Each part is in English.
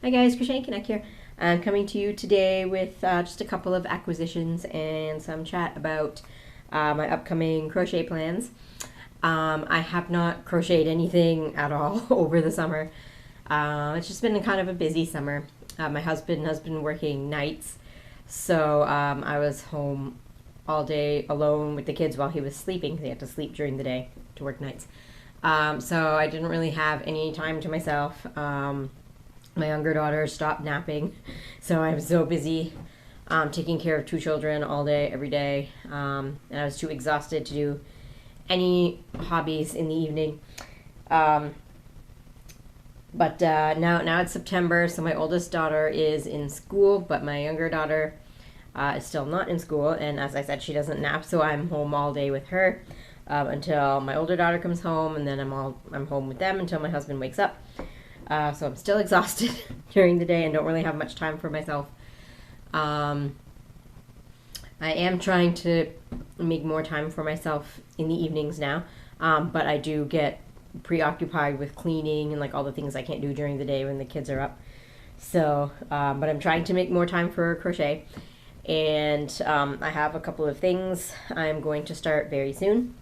Hi guys, Crochet Connect here. I'm coming to you today with just a couple of acquisitions and some chat about my upcoming crochet plans. I have not crocheted anything at all over the summer. It's just been kind of a busy summer. My husband has been working nights, so I was home all day alone with the kids while he was sleeping. They had to sleep during the day to work nights. So I didn't really have any time to myself. My younger daughter stopped napping, so I was so busy taking care of two children all day, every day, and I was too exhausted to do any hobbies in the evening. But now it's September, so my oldest daughter is in school, but my younger daughter is still not in school, and as I said, she doesn't nap, so I'm home all day with her until my older daughter comes home, and then I'm home with them until my husband wakes up. So I'm still exhausted during the day and don't really have much time for myself. I am trying to make more time for myself in the evenings now, but I do get preoccupied with cleaning and like all the things I can't do during the day when the kids are up. So, but I'm trying to make more time for crochet, and I have a couple of things I'm going to start very soon.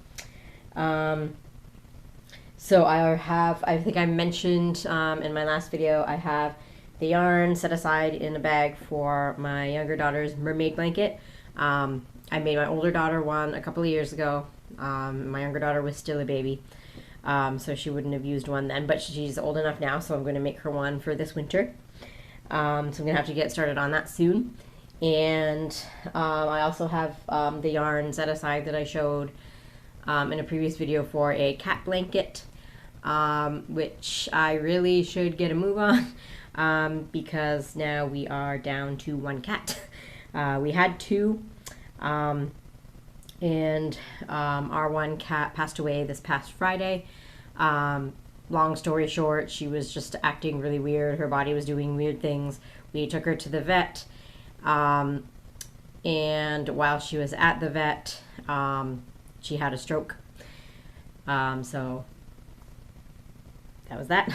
So I think I mentioned in my last video, I have the yarn set aside in a bag for my younger daughter's mermaid blanket. I made my older daughter one a couple of years ago. My younger daughter was still a baby, so she wouldn't have used one then, but she's old enough now, so I'm going to make her one for this winter. So I'm going to have to get started on that soon. And I also have the yarn set aside that I showed in a previous video for a cat blanket. Which I really should get a move on because now we are down to one cat. We had two, and our one cat passed away this past Friday. Long story short, she was just acting really weird. Her body was doing weird things. We took her to the vet, and while she was at the vet, she had a stroke. So that was that.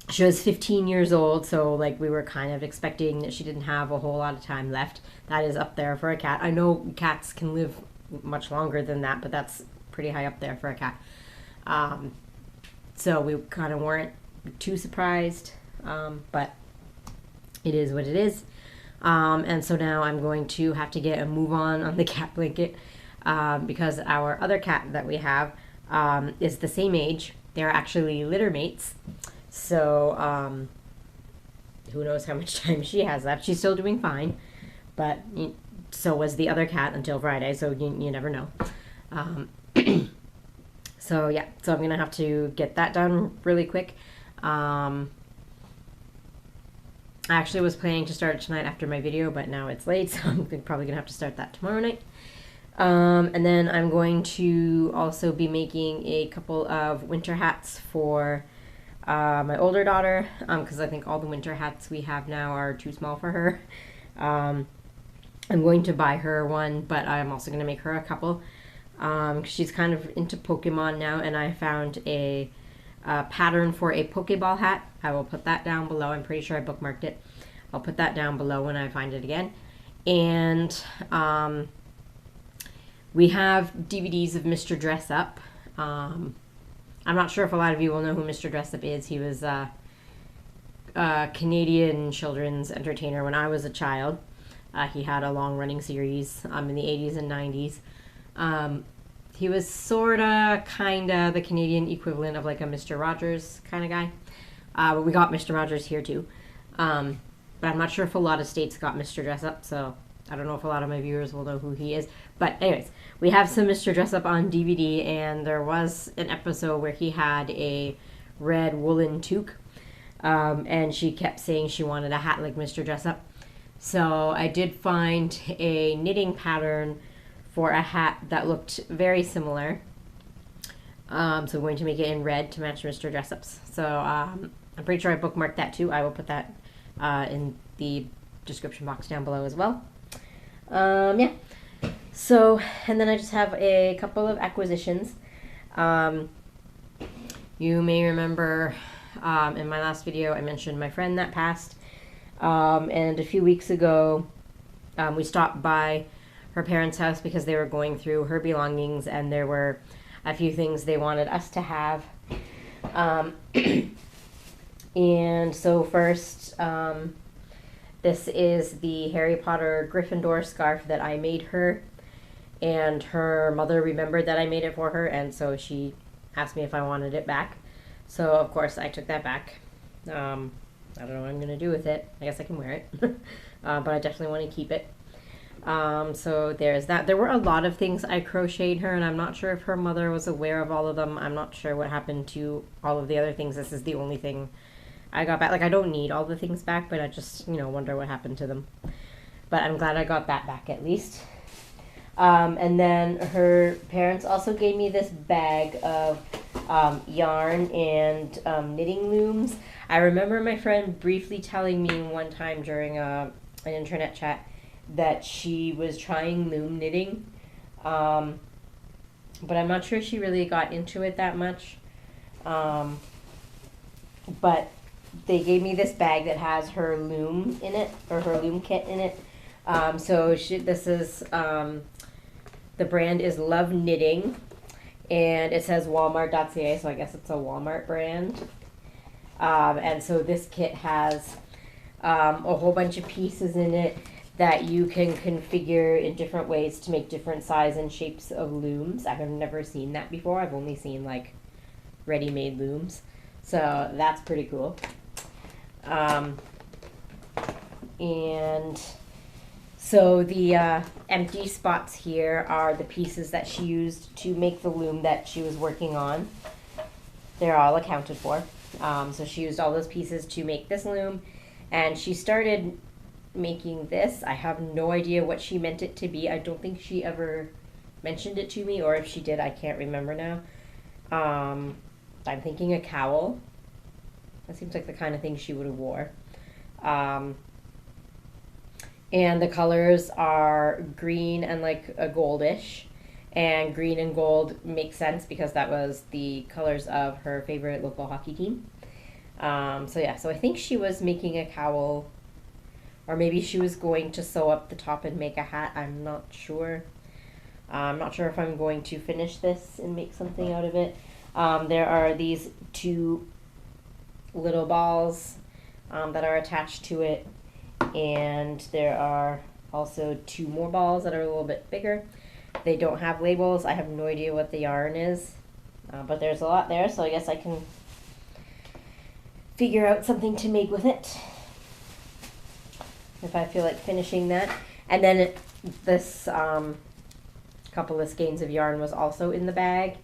She was 15 years old, so like we were kind of expecting that she didn't have a whole lot of time left. That is up there for a cat. I know cats can live much longer than that, but that's pretty high up there for a cat. So we kind of weren't too surprised, but it is what it is. And so now I'm going to have to get a move on the cat blanket because our other cat that we have is the same age. They're actually litter mates, so who knows how much time she has left. She's still doing fine, but so was the other cat until Friday, so you never know. So yeah, so I'm gonna have to get that done really quick. I actually was planning to start it tonight after my video, but now it's late, so I'm probably gonna have to start that tomorrow night. And then I'm going to also be making a couple of winter hats for my older daughter, because I think all the winter hats we have now are too small for her. I'm going to buy her one, but I'm also going to make her a couple. She's kind of into Pokemon now, and I found a pattern for a Pokeball hat. I will put that down below. I'm pretty sure I bookmarked it. I'll put that down below when I find it again. And we have DVDs of Mr. Dress Up. I'm not sure if a lot of you will know who Mr. Dress Up is. He was a Canadian children's entertainer when I was a child. He had a long-running series in the 80s and 90s. He was sorta, kinda the Canadian equivalent of like a Mr. Rogers kind of guy. But we got Mr. Rogers here too. But I'm not sure if a lot of states got Mr. Dress Up, so I don't know if a lot of my viewers will know who he is. But anyways, we have some Mr. Dress Up on DVD, and there was an episode where he had a red woolen toque, and she kept saying she wanted a hat like Mr. Dress Up. So I did find a knitting pattern for a hat that looked very similar. So I'm going to make it in red to match Mr. Dress Up's. So I'm pretty sure I bookmarked that too. I will put that in the description box down below as well. Yeah. So, and then I just have a couple of acquisitions. You may remember In my last video, I mentioned my friend that passed. And a few weeks ago, we stopped by her parents' house because they were going through her belongings and there were a few things they wanted us to have. And so first, this is the Harry Potter Gryffindor scarf that I made her. And her mother remembered that I made it for her, and so she asked me if I wanted it back. So, of course, I took that back. I don't know what I'm going to do with it. I guess I can wear it. But I definitely want to keep it. So there's that. There were a lot of things I crocheted her, and I'm not sure if her mother was aware of all of them. I'm not sure what happened to all of the other things. This is the only thing I got back. Like, I don't need all the things back, but I just, wonder what happened to them. But I'm glad I got that back at least. And then her parents also gave me this bag of yarn and knitting looms. I remember my friend briefly telling me one time during an internet chat that she was trying loom knitting, but I'm not sure she really got into it that much. But they gave me this bag that has her loom in it, or her loom kit in it. This is... the brand is Love Knitting, and it says Walmart.ca, so I guess it's a Walmart brand. And so this kit has a whole bunch of pieces in it that you can configure in different ways to make different size and shapes of looms. I've never seen that before. I've only seen like ready-made looms. So that's pretty cool. And so the empty spots here are the pieces that she used to make the loom that she was working on. They're all accounted for. So she used all those pieces to make this loom, and she started making this. I have no idea what she meant it to be. I don't think she ever mentioned it to me, or if she did, I can't remember now. I'm thinking a cowl. That seems like the kind of thing she would have wore. And the colors are green and like a goldish. And green and gold makes sense because that was the colors of her favorite local hockey team. So I think she was making a cowl, or maybe she was going to sew up the top and make a hat. I'm not sure. I'm not sure if I'm going to finish this and make something out of it. There are these two little balls that are attached to it. And there are also two more balls that are a little bit bigger. They don't have labels. I have no idea what the yarn is, but there's a lot there, so I guess I can figure out something to make with it if I feel like finishing that. And then this couple of skeins of yarn was also in the bag.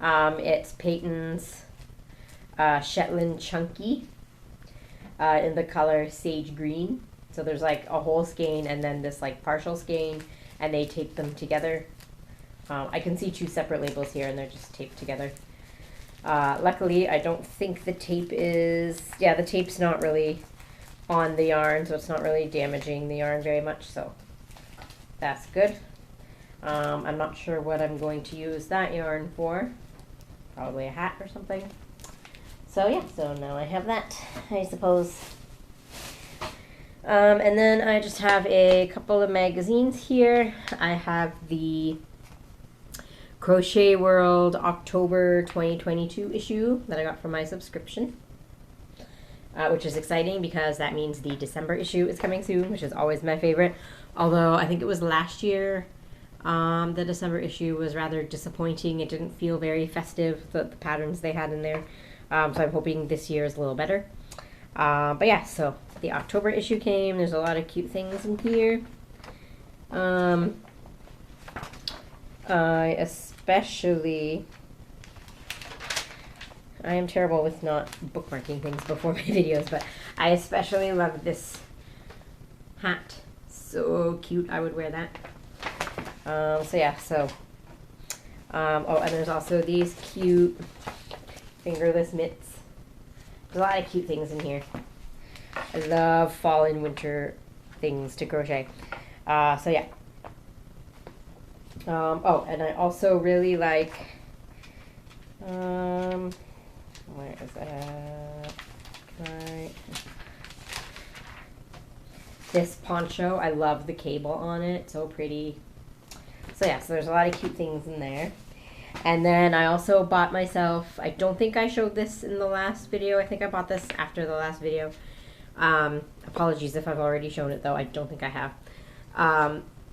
It's Peyton's Shetland Chunky in the color Sage Green. So there's like a whole skein and then this like partial skein, and they tape them together. I can see two separate labels here, and they're just taped together. Luckily, I don't think the tape is... Yeah, the tape's not really on the yarn, so it's not really damaging the yarn very much, so that's good. I'm not sure what I'm going to use that yarn for. Probably a hat or something. So yeah, so now I have that, I suppose. And then I just have a couple of magazines here. I have the Crochet World October 2022 issue that I got from my subscription, which is exciting because that means the December issue is coming soon, which is always my favorite. Although I think it was last year, the December issue was rather disappointing. It didn't feel very festive, the patterns they had in there. So I'm hoping this year is a little better. But yeah, so the October issue came. There's a lot of cute things in here. I am terrible with not bookmarking things before my videos, but I especially love this hat. So cute. I would wear that. Oh, and there's also these cute fingerless mitts. There's a lot of cute things in here. I love fall and winter things to crochet. Oh, and I also really like, where is that? Right. This poncho, I love the cable on it. So pretty. So yeah, so there's a lot of cute things in there. And then I also bought myself, I don't think I showed this in the last video. I think I bought this after the last video. Apologies if I've already shown it though. I don't think I have.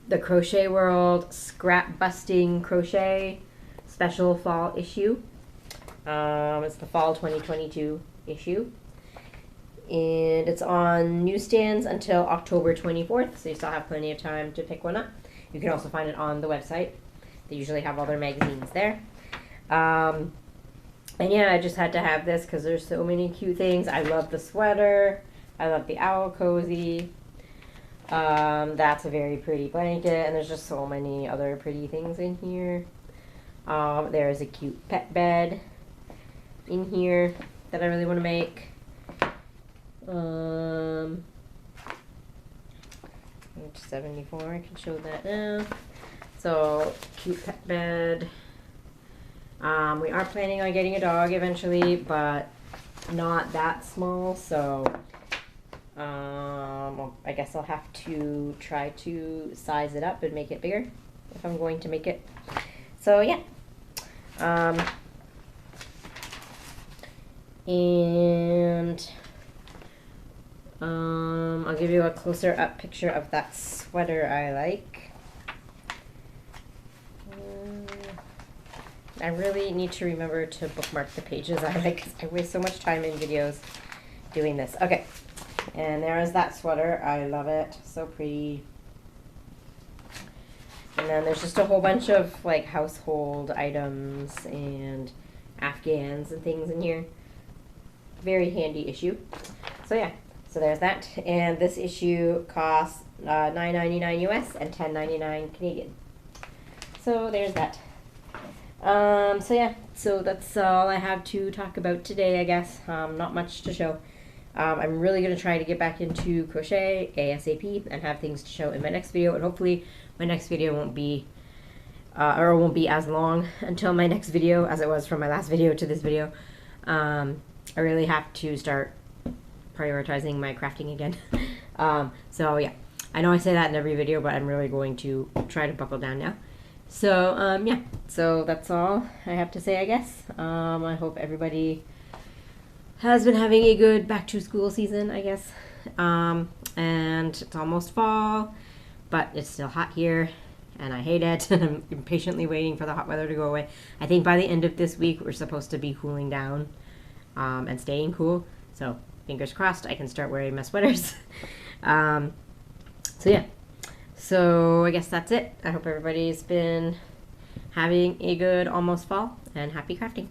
The Crochet World Scrap Busting Crochet Special Fall issue. It's the Fall 2022 issue. And it's on newsstands until October 24th, so you still have plenty of time to pick one up. You can also find it on the website. They usually have all their magazines there. And yeah, I just had to have this because there's so many cute things. I love the sweater. I love the owl cozy. That's a very pretty blanket, and there's just so many other pretty things in here. There's a cute pet bed in here that I really want to make. Page 74, I can show that now. So, cute pet bed. We are planning on getting a dog eventually, but not that small, so I guess I'll have to try to size it up and make it bigger if I'm going to make it. So yeah. And I'll give you a closer up picture of that sweater I like. I really need to remember to bookmark the pages I like because I waste so much time in videos doing this. Okay, and there is that sweater. I love it. So pretty. And then there's just a whole bunch of like household items and Afghans and things in here. Very handy issue. So yeah, so there's that. And this issue costs $9.99 US and $10.99 Canadian. So there's that. So yeah, so that's all I have to talk about today, I guess. Not much to show. I'm really going to try to get back into crochet ASAP and have things to show in my next video, and hopefully my next video won't be as long until my next video as it was from my last video to this video. I really have to start prioritizing my crafting again. So yeah, I know I say that in every video, but I'm really going to try to buckle down now. So yeah, so that's all I have to say, I guess. I hope everybody has been having a good back to school season, I guess. And it's almost fall, but it's still hot here and I hate it. And I'm impatiently waiting for the hot weather to go away. I think by the end of this week we're supposed to be cooling down and staying cool. So fingers crossed I can start wearing my sweaters. So yeah. So I guess that's it. I hope everybody's been having a good almost fall and happy crafting.